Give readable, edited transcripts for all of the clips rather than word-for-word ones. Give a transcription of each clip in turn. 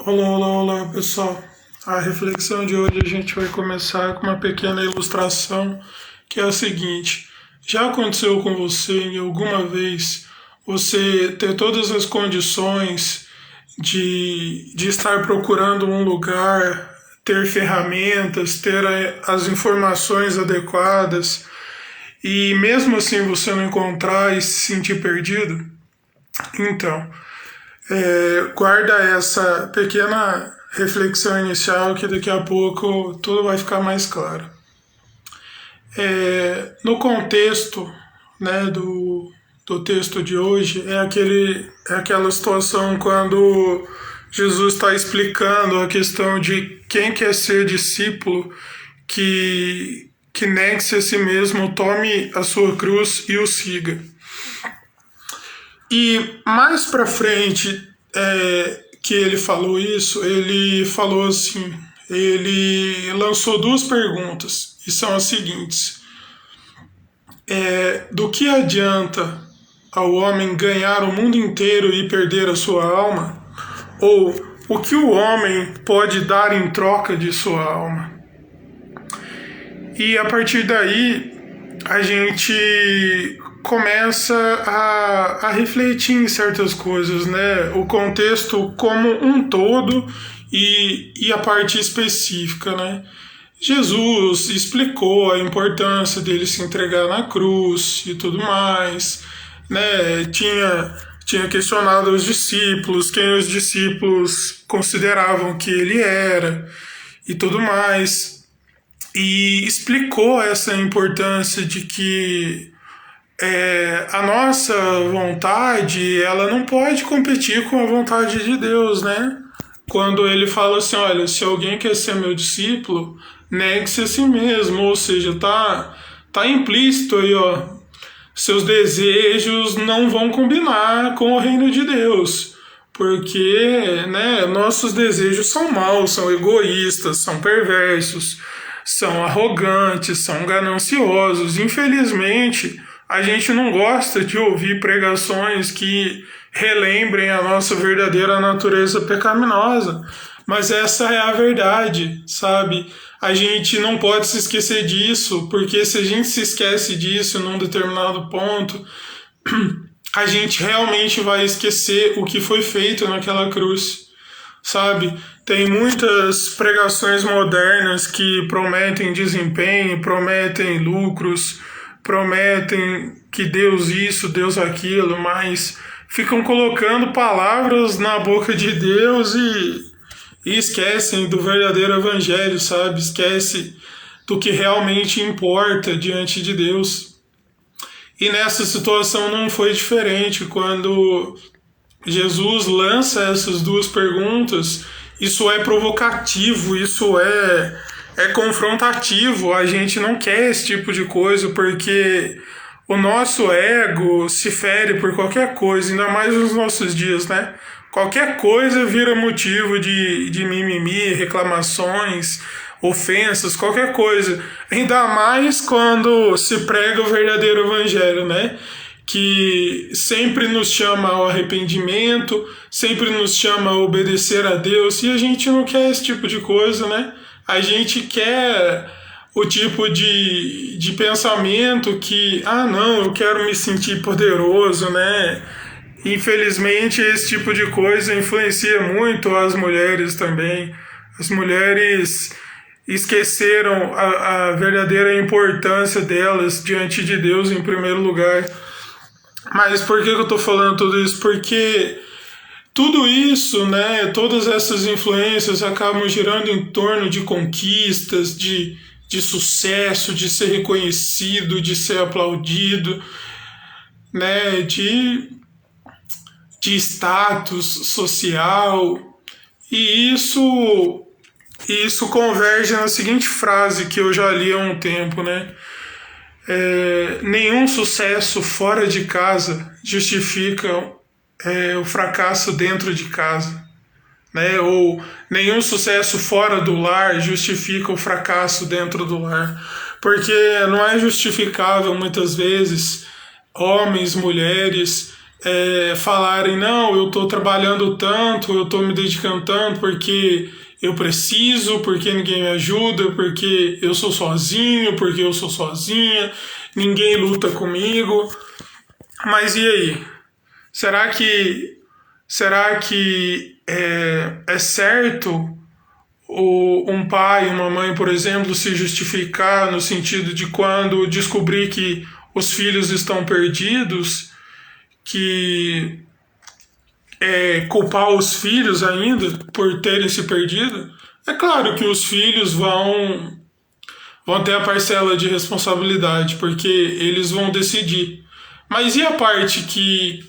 Olá, olá, olá, pessoal. A reflexão de hoje a gente vai começar com uma pequena ilustração, que é a seguinte: já aconteceu com você em alguma vez você ter todas as condições de estar procurando um lugar, ter ferramentas, ter as informações adequadas e mesmo assim você não encontrar e se sentir perdido? Então, guarda essa pequena reflexão inicial que daqui a pouco tudo vai ficar mais claro. No contexto, né, do texto de hoje, é aquela situação quando Jesus está explicando a questão de quem quer ser discípulo, que negue-se a si mesmo, tome a sua cruz e o siga. E mais para frente que ele falou isso, ele falou assim, ele lançou duas perguntas, e são as seguintes: do que adianta ao homem ganhar o mundo inteiro e perder a sua alma? Ou o que o homem pode dar em troca de sua alma? E a partir daí a gente começa a refletir em certas coisas, né? O contexto como um todo e a parte específica, né? Jesus explicou a importância dele se entregar na cruz e tudo mais, né? Tinha questionado os discípulos, quem os discípulos consideravam que ele era e tudo mais. E explicou essa importância de que a nossa vontade, ela não pode competir com a vontade de Deus, né? Quando ele fala assim, olha, se alguém quer ser meu discípulo, negue-se a si mesmo, ou seja, tá implícito aí, ó, seus desejos não vão combinar com o reino de Deus, porque, né, nossos desejos são maus, são egoístas, são perversos, são arrogantes, são gananciosos. Infelizmente, a gente não gosta de ouvir pregações que relembrem a nossa verdadeira natureza pecaminosa, mas essa é a verdade, sabe? A gente não pode se esquecer disso, porque se a gente se esquece disso num determinado ponto, a gente realmente vai esquecer o que foi feito naquela cruz, sabe? Tem muitas pregações modernas que prometem desempenho, prometem lucros, prometem que Deus isso, Deus aquilo, mas ficam colocando palavras na boca de Deus e esquecem do verdadeiro evangelho, sabe? Esquece do que realmente importa diante de Deus. E nessa situação não foi diferente. Quando Jesus lança essas duas perguntas, isso é provocativo, isso é confrontativo. A gente não quer esse tipo de coisa, porque o nosso ego se fere por qualquer coisa, ainda mais nos nossos dias, né? Qualquer coisa vira motivo de mimimi, reclamações, ofensas, qualquer coisa. Ainda mais quando se prega o verdadeiro evangelho, né? Que sempre nos chama ao arrependimento, sempre nos chama a obedecer a Deus, e a gente não quer esse tipo de coisa, né? A gente quer o tipo de pensamento que, não, eu quero me sentir poderoso, né? Infelizmente, esse tipo de coisa influencia muito as mulheres também. As mulheres esqueceram a verdadeira importância delas diante de Deus em primeiro lugar. Mas por que eu estou falando tudo isso? Porque tudo isso, né, todas essas influências acabam girando em torno de conquistas, de sucesso, de ser reconhecido, de ser aplaudido, né, de status social. E isso converge na seguinte frase que eu já li há um tempo, né? Nenhum sucesso fora de casa justifica o fracasso dentro de casa, né? Ou nenhum sucesso fora do lar justifica o fracasso dentro do lar, porque não é justificável muitas vezes homens, mulheres falarem, não, eu estou trabalhando tanto, eu estou me dedicando tanto porque eu preciso, porque ninguém me ajuda, porque eu sou sozinho, porque eu sou sozinha, ninguém luta comigo. Mas e aí? Será que é certo um pai, uma mãe, por exemplo, se justificar no sentido de quando descobrir que os filhos estão perdidos, que culpar os filhos ainda por terem se perdido? É claro que os filhos vão ter a parcela de responsabilidade, porque eles vão decidir. Mas e a parte que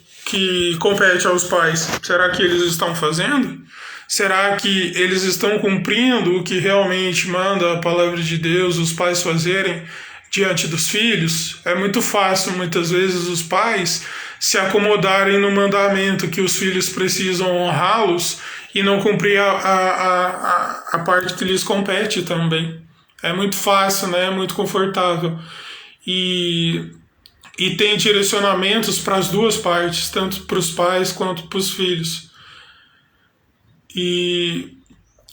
compete aos pais? Será que eles estão fazendo? Será que eles estão cumprindo o que realmente manda a palavra de Deus os pais fazerem diante dos filhos? É muito fácil, muitas vezes, os pais se acomodarem no mandamento que os filhos precisam honrá-los e não cumprir a parte que lhes compete também. É muito fácil, né? É muito confortável. E, e tem direcionamentos para as duas partes, tanto para os pais quanto para os filhos. E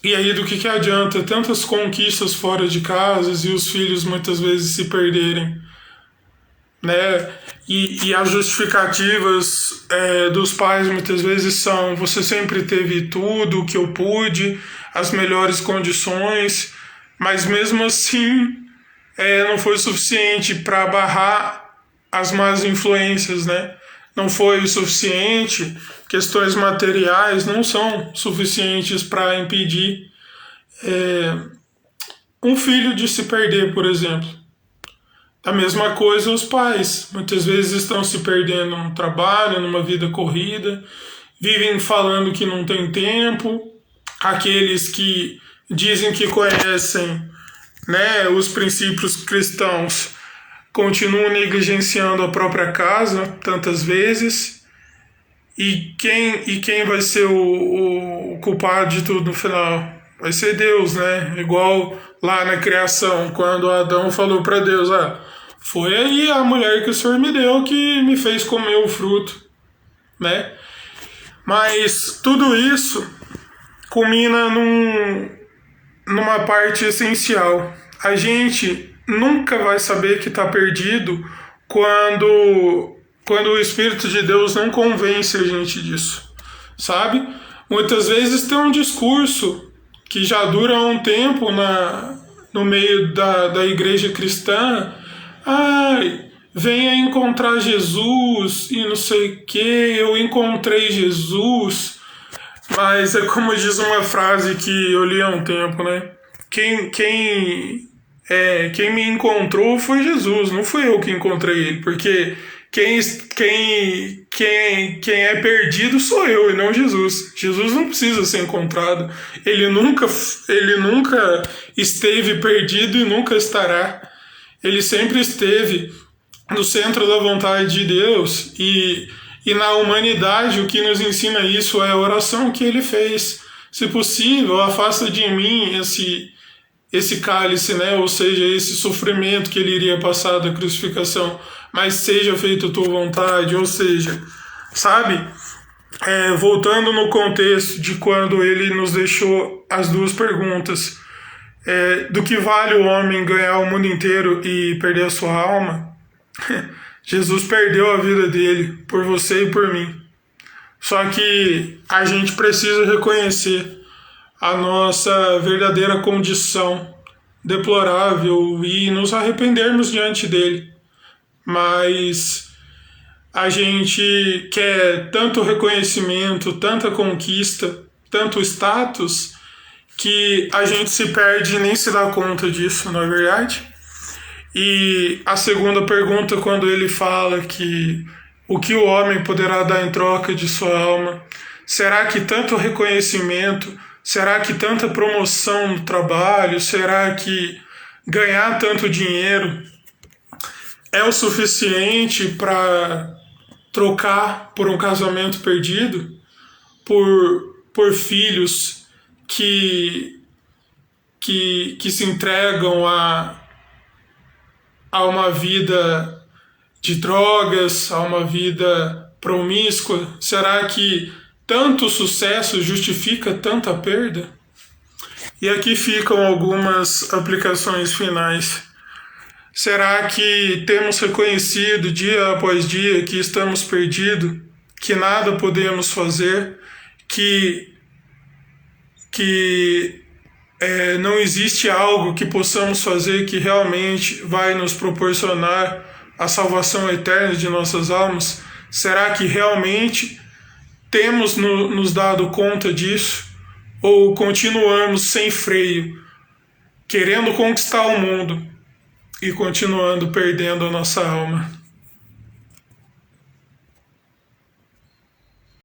aí do que adianta tantas conquistas fora de casa e os filhos muitas vezes se perderem, né? E as justificativas dos pais muitas vezes são: você sempre teve tudo o que eu pude, as melhores condições, mas mesmo assim não foi suficiente para barrar as más influências, né? Não foi o suficiente, questões materiais não são suficientes para impedir um filho de se perder, por exemplo. A mesma coisa os pais. Muitas vezes estão se perdendo no trabalho, numa vida corrida, vivem falando que não tem tempo. Aqueles que dizem que conhecem, né, os princípios cristãos continuam negligenciando a própria casa tantas vezes. E quem vai ser o culpado de tudo no final? Vai ser Deus, né? Igual lá na criação, quando Adão falou para Deus: foi aí a mulher que o Senhor me deu que me fez comer o fruto, né? Mas tudo isso culmina numa parte essencial. A gente nunca vai saber que está perdido quando o Espírito de Deus não convence a gente disso, sabe? Muitas vezes tem um discurso que já dura um tempo no meio da igreja cristã. Ai, venha encontrar Jesus e não sei o que, eu encontrei Jesus. Mas é como diz uma frase que eu li há um tempo, né? Quem me encontrou foi Jesus, não fui eu que encontrei ele, porque quem é perdido sou eu e não Jesus. Jesus não precisa ser encontrado. Ele nunca esteve perdido e nunca estará. Ele sempre esteve no centro da vontade de Deus e na humanidade o que nos ensina isso é a oração que ele fez. Se possível, afasta de mim esse cálice, né? Ou seja, esse sofrimento que ele iria passar da crucificação, mas seja feita a tua vontade. Ou seja, sabe? Voltando no contexto de quando ele nos deixou as duas perguntas, do que vale o homem ganhar o mundo inteiro e perder a sua alma? Jesus perdeu a vida dele por você e por mim. Só que a gente precisa reconhecer a nossa verdadeira condição deplorável e nos arrependermos diante dele. Mas a gente quer tanto reconhecimento, tanta conquista, tanto status, que a gente se perde e nem se dá conta disso, não é verdade? E a segunda pergunta, quando ele fala que o que o homem poderá dar em troca de sua alma, será que tanto reconhecimento, será que tanta promoção no trabalho, será que ganhar tanto dinheiro é o suficiente para trocar por um casamento perdido, por filhos que se entregam a uma vida de drogas, a uma vida promíscua? Será que tanto sucesso justifica tanta perda? E aqui ficam algumas aplicações finais. Será que temos reconhecido dia após dia que estamos perdidos, que nada podemos fazer, que não existe algo que possamos fazer que realmente vai nos proporcionar a salvação eterna de nossas almas? Será que realmente temos nos dado conta disso? Ou continuamos sem freio, querendo conquistar o mundo e continuando perdendo a nossa alma?